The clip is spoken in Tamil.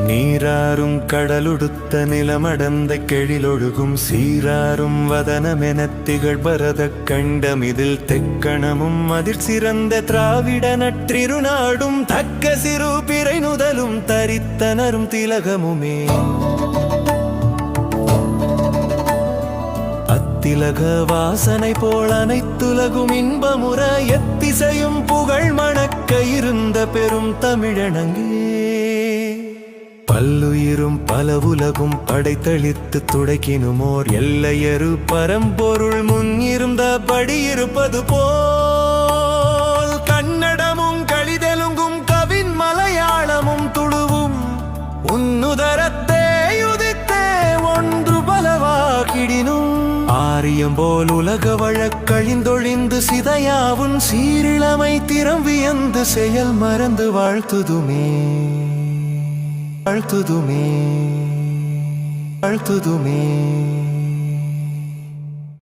நீராறும் கடலுடுத்த நிலமடந்த கெழிலொழுகும் சீராறும் வதனமெனத் திகழ்பரதக் கண்டமிதில் தெக்கணமும் அதிர் சிறந்த திராவிட நற்றிருநாடும் தக்க சிறு பிறை நுதலும் தரித்தனரும் திலகமுமே அத்திலக வாசனை போல் அனைத்துலகும் இன்பமுற எத்திசையும் புகழ் மணக்க இருந்த பெரும் தமிழனங்கே பல்லுயிரும் பல உலகும் படைத்தளித்து துடைக்கினுமோர் எல்லையறு பரம்பொருள் முன்னிருந்த படியிருப்பது போல் கன்னடமும் கலிதெலுங்கும் கவின் மலையாளமும் துளுவும் உன்னுதரத்தே யுதித்தே ஒன்று பலவாகிடினும் ஆரியம் போல் உலக வழக்கழிந்தொழிந்து சிதையாவும் சீரிழமை திறம் வியந்து செயல் மறந்து வாழ்த்துதுமே